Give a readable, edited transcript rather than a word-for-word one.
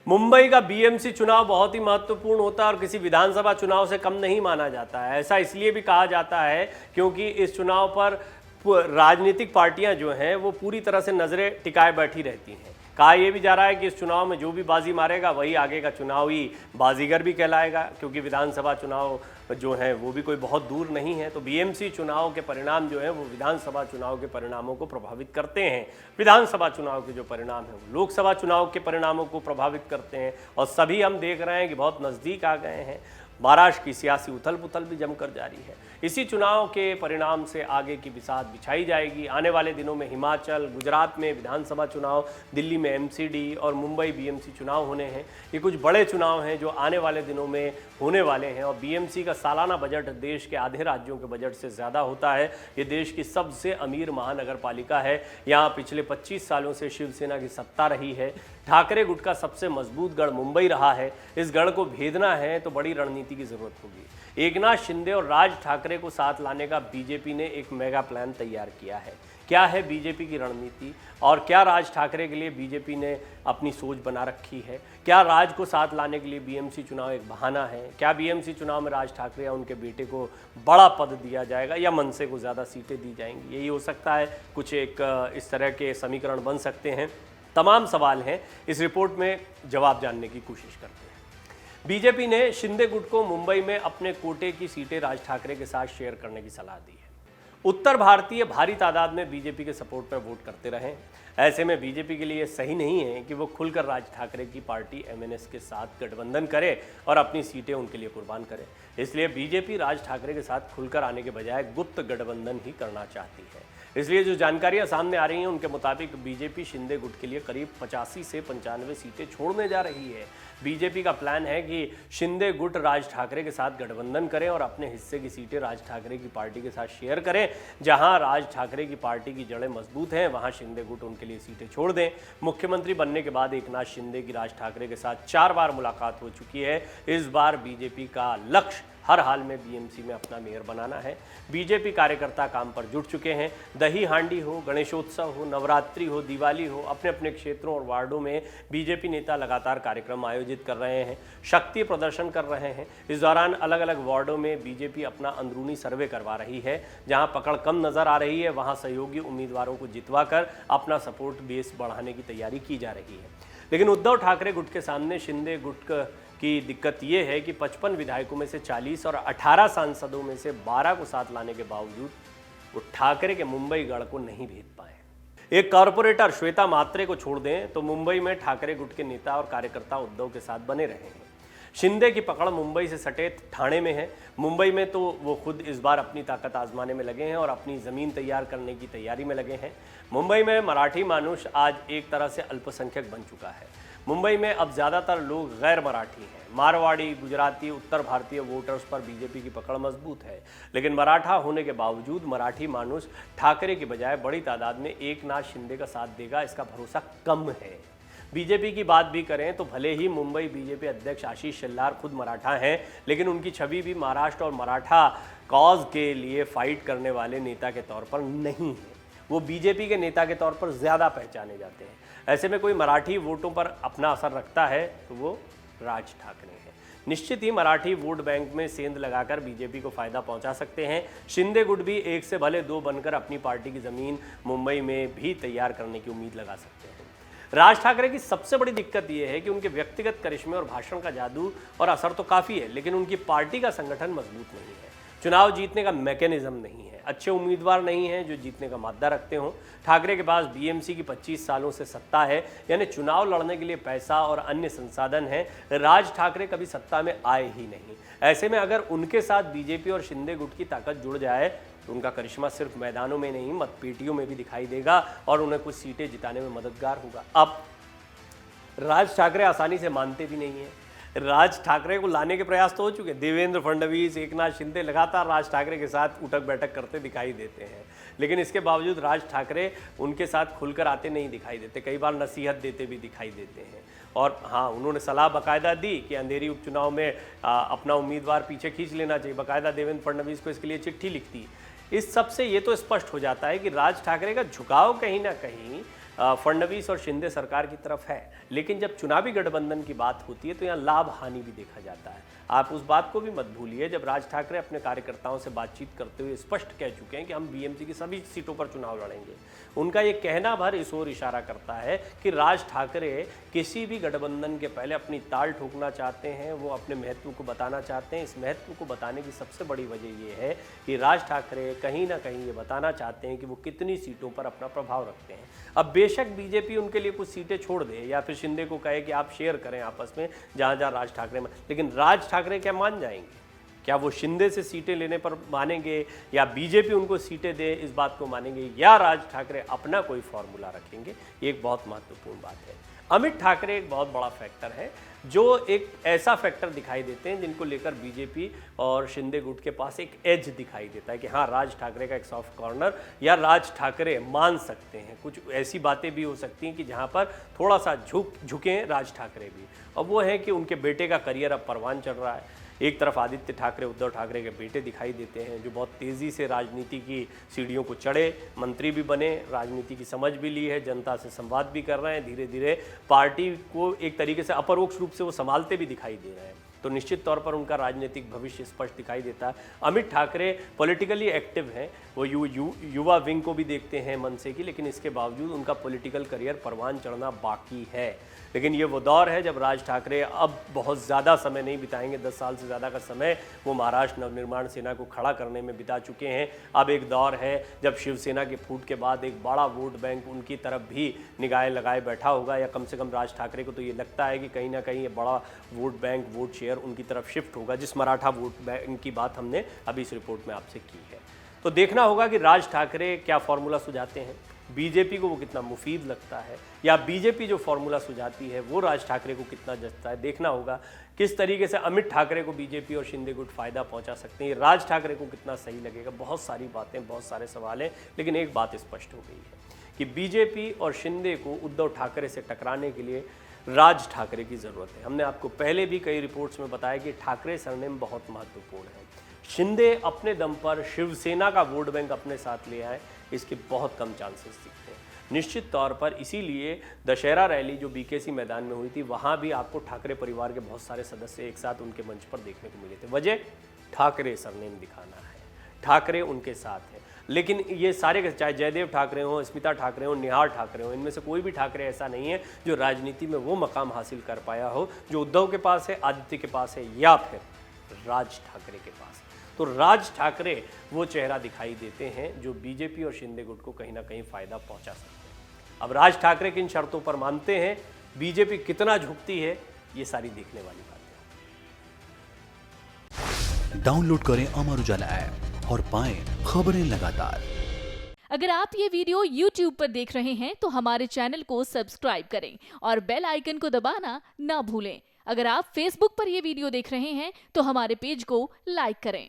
मुंबई का बीएमसी चुनाव बहुत ही महत्वपूर्ण होता है और किसी विधानसभा चुनाव से कम नहीं माना जाता है। ऐसा इसलिए भी कहा जाता है क्योंकि इस चुनाव पर राजनीतिक पार्टियां जो हैं वो पूरी तरह से नजरें टिकाए बैठी रहती हैं। कहा यह भी जा रहा है कि इस चुनाव में जो भी बाजी मारेगा वही आगे का चुनावी बाजीगर भी कहलाएगा, क्योंकि विधानसभा चुनाव जो है वो भी कोई बहुत दूर नहीं है। तो बीएमसी चुनाव के परिणाम जो है वो विधानसभा चुनाव के परिणामों को प्रभावित करते हैं। विधानसभा चुनाव के जो परिणाम है वो लोकसभा चुनाव के परिणामों को प्रभावित करते हैं और सभी हम देख रहे हैं कि बहुत नज़दीक आ गए हैं। महाराष्ट्र की सियासी उथल पुथल भी जमकर जारी है। इसी चुनाव के परिणाम से आगे की बिसात बिछाई जाएगी। आने वाले दिनों में हिमाचल, गुजरात में विधानसभा चुनाव, दिल्ली में एमसीडी और मुंबई बीएमसी चुनाव होने हैं। ये कुछ बड़े चुनाव हैं जो आने वाले दिनों में होने वाले हैं और बीएमसी का सालाना बजट देश के आधे राज्यों के बजट से ज़्यादा होता है। ये देश की सबसे अमीर महानगर पालिका है। यहाँ पिछले 25 सालों से शिवसेना की सत्ता रही है। ठाकरे गुट का सबसे मजबूत गढ़ मुंबई रहा है। इस गढ़ को भेदना है तो बड़ी रणनीति की जरूरत होगी। एकनाथ शिंदे और राज ठाकरे को साथ लाने का बीजेपी ने एक मेगा प्लान तैयार किया है। क्या है बीजेपी की रणनीति और क्या राज ठाकरे के लिए बीजेपी ने अपनी सोच बना रखी है? क्या राज को साथ लाने के लिए बीएमसी चुनाव एक बहाना है? क्या बीएमसी चुनाव में राज ठाकरे या उनके बेटे को बड़ा पद दिया जाएगा या मनसे को ज़्यादा सीटें दी जाएंगी? यही हो सकता है। कुछ एक इस तरह के समीकरण बन सकते हैं। तमाम सवाल हैं, इस रिपोर्ट में जवाब जानने की कोशिश करते हैं। बीजेपी ने शिंदे गुट को मुंबई में अपने कोटे की सीटें राज ठाकरे के साथ शेयर करने की सलाह दी है। उत्तर भारतीय भारी तादाद में बीजेपी के सपोर्ट पर वोट करते रहे। ऐसे में बीजेपी के लिए सही नहीं है कि वो खुलकर राज ठाकरे की पार्टी एमएनएस के साथ गठबंधन करे और अपनी सीटें उनके लिए कुर्बान करे। इसलिए बीजेपी राज ठाकरे के साथ खुलकर आने के बजाय गुप्त गठबंधन ही करना चाहती है। इसलिए जो जानकारियां सामने आ रही हैं उनके मुताबिक बीजेपी शिंदे गुट के लिए करीब 85 से 95 सीटें छोड़ने जा रही है। बीजेपी का प्लान है कि शिंदे गुट राज ठाकरे के साथ गठबंधन करें और अपने हिस्से की सीटें राज ठाकरे की पार्टी के साथ शेयर करें। जहां राज ठाकरे की पार्टी की जड़ें मजबूत हैं वहां शिंदे गुट उनके लिए सीटें छोड़ दें। मुख्यमंत्री बनने के बाद एकनाथ शिंदे की राज ठाकरे के साथ 4 बार मुलाकात हो चुकी है। इस बार बीजेपी का लक्ष्य हर हाल में बीएमसी में अपना मेयर बनाना है। बीजेपी कार्यकर्ता काम पर जुट चुके हैं। दही हांडी हो, गणेशोत्सव हो, नवरात्रि हो, दिवाली हो, अपने अपने क्षेत्रों और वार्डों में बीजेपी नेता लगातार कार्यक्रम आयोजित कर रहे हैं, शक्ति प्रदर्शन कर रहे हैं। इस दौरान अलग अलग वार्डों में बीजेपी अपना अंदरूनी सर्वे करवा रही है। जहां पकड़ कम नजर आ रही है वहां सहयोगी उम्मीदवारों को जितवा कर अपना सपोर्ट बेस बढ़ाने की तैयारी की जा रही है। लेकिन उद्धव ठाकरे गुट के सामने शिंदे गुट की दिक्कत यह है कि 55 विधायकों में से 40 और 18 सांसदों में से 12 को साथ लाने के बावजूद वो ठाकरे के मुंबई गढ़ को नहीं भेद पाए। एक कॉरपोरेटर श्वेता मात्रे को छोड़ दें तो मुंबई में ठाकरे गुट के नेता और कार्यकर्ता उद्धव के साथ बने रहे हैं। शिंदे की पकड़ मुंबई से सटे ठाणे में है। मुंबई में तो वो खुद इस बार अपनी ताकत आजमाने में लगे हैं और अपनी ज़मीन तैयार करने की तैयारी में लगे हैं। मुंबई में मराठी मानुष आज एक तरह से अल्पसंख्यक बन चुका है। मुंबई में अब ज़्यादातर लोग गैर मराठी हैं। मारवाड़ी, गुजराती, उत्तर भारतीय वोटर्स पर बीजेपी की पकड़ मजबूत है। लेकिन मराठा होने के बावजूद मराठी मानुष ठाकरे की बजाय बड़ी तादाद में एकनाथ शिंदे का साथ देगा, इसका भरोसा कम है। बीजेपी की बात भी करें तो भले ही मुंबई बीजेपी अध्यक्ष आशीष शेलार खुद मराठा हैं, लेकिन उनकी छवि भी महाराष्ट्र और मराठा कॉज के लिए फाइट करने वाले नेता के तौर पर नहीं है। वो बीजेपी के नेता के तौर पर ज़्यादा पहचाने जाते हैं। ऐसे में कोई मराठी वोटों पर अपना असर रखता है तो वो राज ठाकरे हैं। निश्चित ही मराठी वोट बैंक में सेंध लगाकर बीजेपी को फायदा पहुंचा सकते हैं। शिंदे गुट भी एक से भले 2 बनकर अपनी पार्टी की ज़मीन मुंबई में भी तैयार करने की उम्मीद लगा सकते हैं। राज ठाकरे की सबसे बड़ी दिक्कत यह है कि उनके व्यक्तिगत करिश्मे और भाषण का जादू और असर तो काफ़ी है, लेकिन उनकी पार्टी का संगठन मजबूत नहीं है। चुनाव जीतने का मैकेनिज्म नहीं है। अच्छे उम्मीदवार नहीं हैं जो जीतने का मादा रखते हों। ठाकरे के पास बीएमसी की 25 सालों से सत्ता है, यानी चुनाव लड़ने के लिए पैसा और अन्य संसाधन हैं। राज ठाकरे कभी सत्ता में आए ही नहीं। ऐसे में अगर उनके साथ बीजेपी और शिंदे गुट की ताकत जुड़ जाए तो उनका करिश्मा सिर्फ मैदानों में नहीं मतपेटियों में भी दिखाई देगा और उन्हें कुछ सीटें जिताने में मददगार होगा। अब राज ठाकरे आसानी से मानते भी नहीं हैं। राज ठाकरे को लाने के प्रयास तो हो चुके हैं। देवेंद्र फडणवीस, एकनाथ शिंदे लगातार राज ठाकरे के साथ उठक बैठक करते दिखाई देते हैं, लेकिन इसके बावजूद राज ठाकरे उनके साथ खुलकर आते नहीं दिखाई देते। कई बार नसीहत देते भी दिखाई देते हैं। और हाँ, उन्होंने सलाह बाकायदा दी कि अंधेरी उपचुनाव में अपना उम्मीदवार पीछे खींच लेना चाहिए। बाकायदा देवेंद्र फडणवीस को इसके लिए चिट्ठी लिखती है। इस सब से ये तो स्पष्ट हो जाता है कि राज ठाकरे का झुकाव कहीं ना कहीं फडणवीस और शिंदे सरकार की तरफ है, लेकिन जब चुनावी गठबंधन की बात होती है तो यहाँ लाभ हानि भी देखा जाता है। आप उस बात को भी मत भूलिए, जब राज ठाकरे अपने कार्यकर्ताओं से बातचीत करते हुए स्पष्ट कह चुके हैं कि हम बीएमसी की सभी सीटों पर चुनाव लड़ेंगे, उनका ये कहना भर इस ओर इशारा करता है कि राज ठाकरे किसी भी गठबंधन के पहले अपनी ताल ठोकना चाहते हैं, वो अपने महत्व को बताना चाहते हैं। इस महत्व को बताने की सबसे बड़ी वजह ये है कि राज ठाकरे कहीं ना कहीं ये बताना चाहते हैं कि वो कितनी सीटों पर अपना प्रभाव रखते हैं। अब बेशक बीजेपी उनके लिए कुछ सीटें छोड़ दे या फिर शिंदे को कहे कि आप शेयर करें आपस में जहाँ जहाँ राज ठाकरे में, लेकिन राज ठाकरे क्या मान जाएंगे? क्या वो शिंदे से सीटें लेने पर मानेंगे या बीजेपी उनको सीटें दे इस बात को मानेंगे, या राज ठाकरे अपना कोई फॉर्मूला रखेंगे? ये एक बहुत महत्वपूर्ण बात है। अमित ठाकरे एक बहुत बड़ा फैक्टर है, जो एक ऐसा फैक्टर दिखाई देते हैं जिनको लेकर बीजेपी और शिंदे गुट के पास एक एज दिखाई देता है कि हाँ, राज ठाकरे का एक सॉफ्ट कॉर्नर या राज ठाकरे मान सकते हैं। कुछ ऐसी बातें भी हो सकती हैं कि जहाँ पर थोड़ा सा झुकें राज ठाकरे भी, और वो है कि उनके बेटे का करियर अब परवान चढ़ रहा है। एक तरफ आदित्य ठाकरे, उद्धव ठाकरे के बेटे दिखाई देते हैं जो बहुत तेज़ी से राजनीति की सीढ़ियों को चढ़े, मंत्री भी बने, राजनीति की समझ भी ली है, जनता से संवाद भी कर रहे हैं, धीरे धीरे पार्टी को एक तरीके से अपरोक्ष रूप से वो संभालते भी दिखाई दे रहे हैं। तो निश्चित तौर पर उनका राजनीतिक भविष्य स्पष्ट दिखाई देता है। अमित ठाकरे पॉलिटिकली एक्टिव हैं, वो युवा विंग को भी देखते हैं मनसे की, लेकिन इसके बावजूद उनका पॉलिटिकल करियर परवान चढ़ना बाकी है। लेकिन ये वो दौर है जब राज ठाकरे अब बहुत ज़्यादा समय नहीं बिताएंगे, 10 साल से ज़्यादा का समय वो महाराष्ट्र नवनिर्माण सेना को खड़ा करने में बिता चुके हैं। अब एक दौर है जब शिवसेना के फूट के बाद एक बड़ा वोट बैंक उनकी तरफ भी निगाहें लगाए बैठा होगा, या कम से कम राज ठाकरे को तो ये लगता है कि कहीं ना कहीं ये बड़ा वोट बैंक, वोट शेयर उनकी तरफ शिफ्ट होगा, जिस मराठा वोट बैंक की बात हमने अभी इस रिपोर्ट में आपसे की है। तो देखना होगा कि राज ठाकरे क्या फॉर्मूला सुझाते हैं, बीजेपी को वो कितना मुफीद लगता है, या बीजेपी जो फॉर्मूला सुझाती है वो राज ठाकरे को कितना जचता है। देखना होगा किस तरीके से अमित ठाकरे को बीजेपी और शिंदे गुट फायदा पहुंचा सकते हैं, राज ठाकरे को कितना सही लगेगा। बहुत सारी बातें, बहुत सारे सवाल हैं, लेकिन एक बात स्पष्ट हो गई है कि बीजेपी और शिंदे को उद्धव ठाकरे से टकराने के लिए राज ठाकरे की ज़रूरत है। हमने आपको पहले भी कई रिपोर्ट्स में बताया कि ठाकरे सरनेम बहुत महत्वपूर्ण है। शिंदे अपने दम पर शिवसेना का वोट बैंक अपने साथ ले आए, इसके बहुत कम चांसेस दिखते हैं। निश्चित तौर पर इसीलिए दशहरा रैली जो बीकेसी मैदान में हुई थी, वहाँ भी आपको ठाकरे परिवार के बहुत सारे सदस्य एक साथ उनके मंच पर देखने को मिले थे। वजह ठाकरे सरनेम दिखाना है, ठाकरे उनके साथ हैं। लेकिन ये सारे, चाहे जयदेव ठाकरे हों, स्मिता ठाकरे हों, निहार ठाकरे हों, इनमें से कोई भी ठाकरे ऐसा नहीं है जो राजनीति में वो मकाम हासिल कर पाया हो जो उद्धव के पास है, आदित्य के पास है, या फिर राज ठाकरे के पास है। तो राज ठाकरे वो चेहरा दिखाई देते हैं जो बीजेपी और शिंदे गुट को कहीं ना कहीं फायदा पहुंचा सकते हैं। अब राज ठाकरे किन शर्तों पर मानते हैं, बीजेपी कितना झुकती है, ये सारी देखने वाली बातें। डाउनलोड करें अमर उजाला ऐप और पाएं खबरें लगातार। अगर आप ये वीडियो YouTube पर देख रहे हैं तो हमारे चैनल को सब्सक्राइब करें और बेल आइकन को दबाना ना भूलें। अगर आप Facebook पर ये वीडियो देख रहे हैं तो हमारे पेज को लाइक करें।